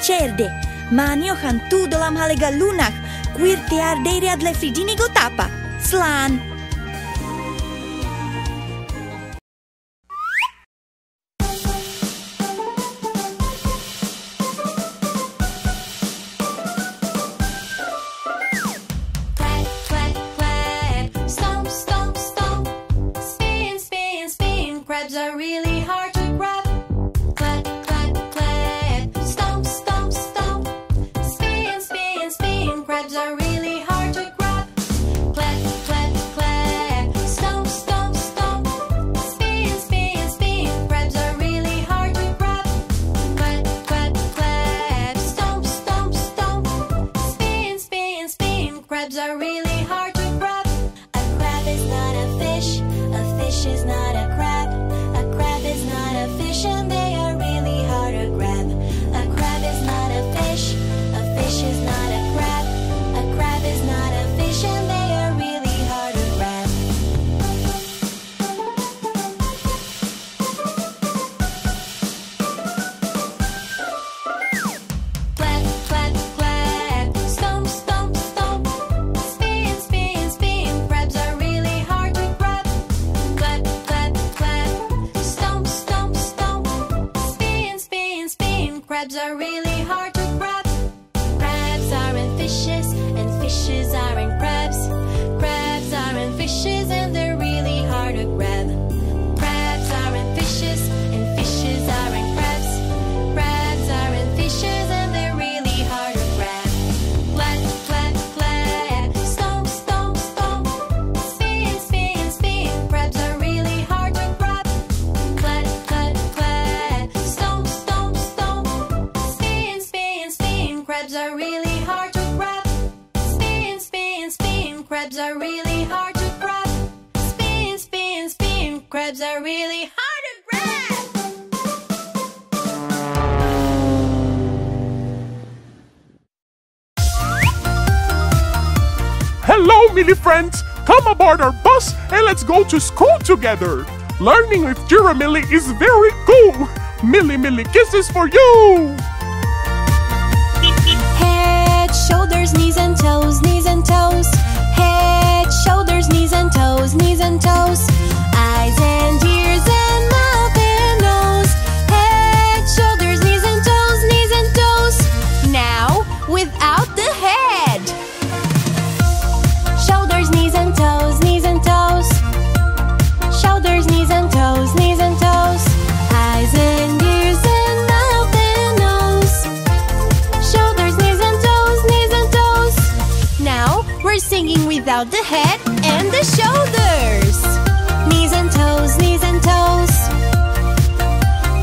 cerde, maniohan tu de Lámha Glana, tSráid Deiridh le fridini go tapa. Slán. Crabs are really hard to grab. Clap, clap, clap. Stomp, stomp, stomp. Spin, spin, spin. Crabs are really hard to grab. Clap, clap, clap. Stomp, stomp, stomp. Spin, spin, spin. Crabs are really hard to grab. Clap, clap, clap. Stomp, stomp, stomp. Spin, spin, spin. Crabs are really hard to grab. A crab is not a fish. A fish is not a crab. Is not a fish and they are really hard to grab. A crab is not a fish is not a crab. A crab is not a fish and they are really hard to grab. Clap, clap, clap. Stomp, stomp, stomp. Spin, spin, spin. Crabs are really hard to grab. Clap, clap, clap. Stomp, stomp, stomp. Spin, spin, spin. Crabs are really hard to grab. Crabs aren't fishes, and fishes aren't crabs. Crabs aren't fishes, and they're really hard to grab. Crabs aren't fishes, and fishes aren't crabs. Crabs aren't fishes, and they're really hard to grab. Clap, clap, clap. Stomp, stomp, stomp. Spin, spin, spin. Crabs are really hard to grab. Clap, clap, clap. Stomp, stomp, stomp. Spin, spin, spin. Crabs are really hard to grab. Spin, spin, spin. Crabs are really hard to grab. Spin, spin, spin. Crabs are really hard to grab. Hello, mini friends! Come aboard our bus and let's go to school together! Learning with Giramille is very cool! Millie, Millie kisses for you! Head, shoulders, knees and toes, knees and toes. Head, shoulders, knees and toes, knees and toes. Eyes and ears and mouth and nose. Head, shoulders, knees and toes, knees and toes. Now, without the head. Shoulders, knees and toes, knees and toes. Shoulders, knees and toes, knees and toes. Eyes and ears and mouth and nose. Shoulders, knees and toes, knees and toes. Now we're singing without the head and the shoulders. Knees and toes, knees and toes.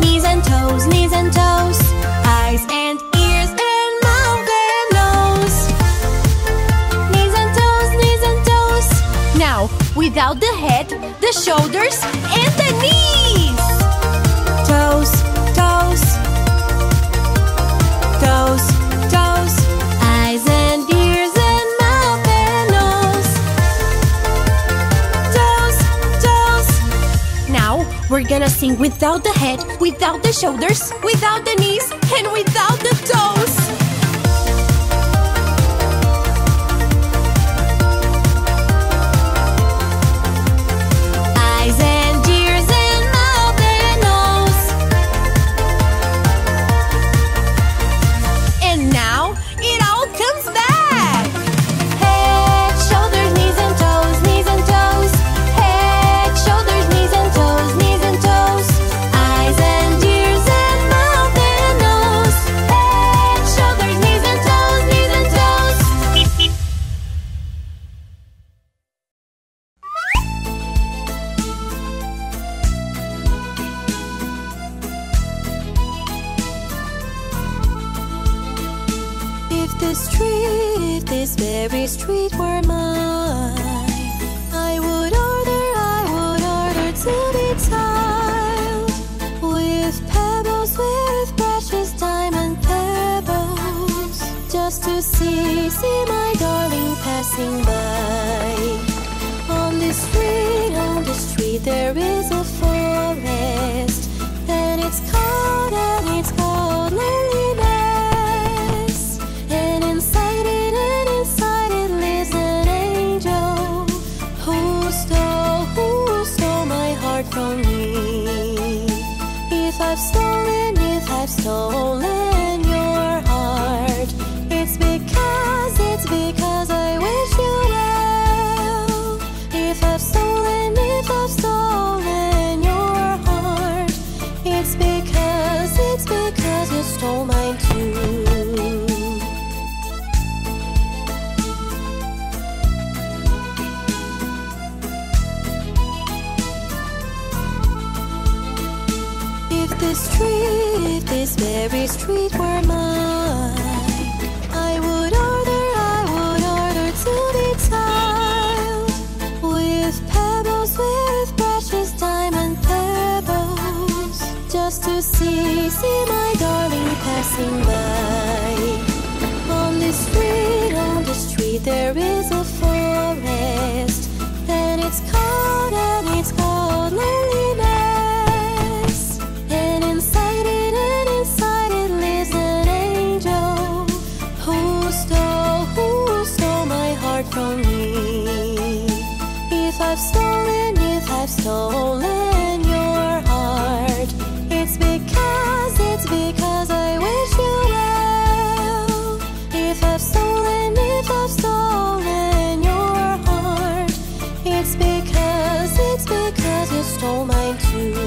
Knees and toes, knees and toes. Eyes and ears and mouth and nose. Knees and toes, knees and toes. Now without the head, the shoulders, and the knees. Toes, toes. Toes, toes. Eyes and ears and mouth and nose. Toes, toes. Now we're gonna sing without the head, without the shoulders, without the knees, and without the toes. Eyes and ears and mouth and nose. And now it all comes back. Head, shoulders, knees and toes, knees and toes. Head, shoulders, knees and toes, knees and toes. Eyes and ears and mouth and nose. Head, shoulders, knees and toes, knees and toes. If this very street were mine, I would order to be tiled with pebbles, with precious diamond pebbles, just to see my darling passing by. On this street there is a forest, and it's called Lilyland. this very street were mine. I would order to be tiled with pebbles, with precious diamond pebbles, just to see my darling passing by. On the street there is a forest, and it's called loneliness. And inside it lives an angel who stole my heart from me. If I've stolen your heart, it's because I wish you well. If I've stolen your heart, it's because you stole mine too.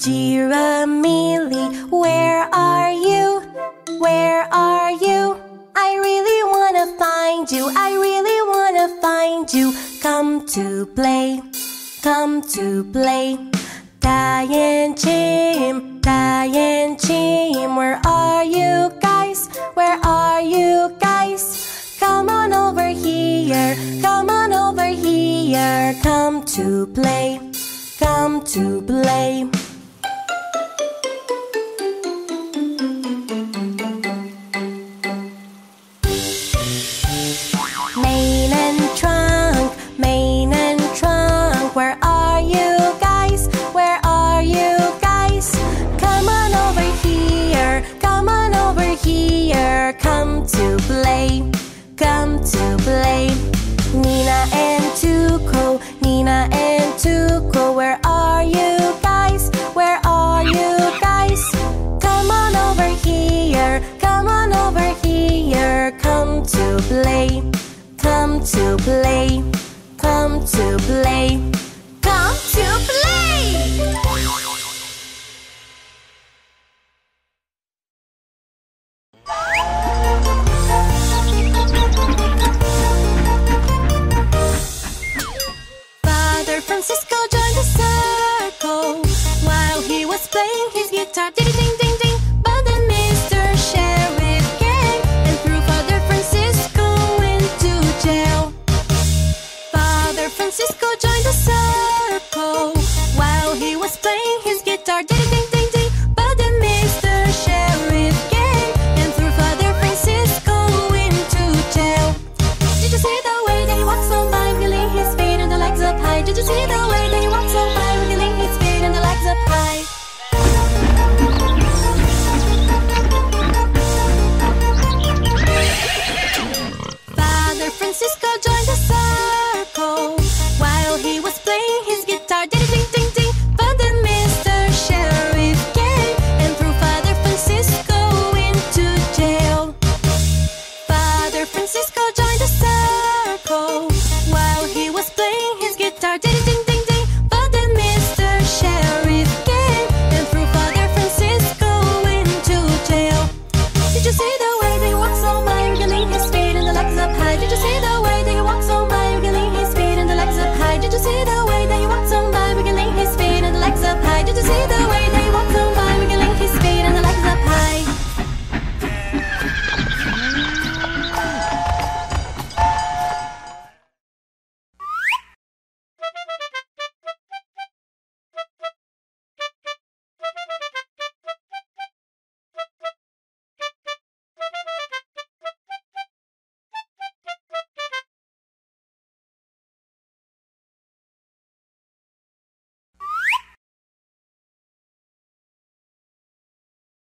Giramille, where are you? Where are you? I really wanna find you. Come to play. Diane Jim, where are you guys? Come on over here. Come to play. Main and trunk, where are you guys? Come on over here. Come to play. Nina and Tuco, where are you guys? Come on over here. Come to play.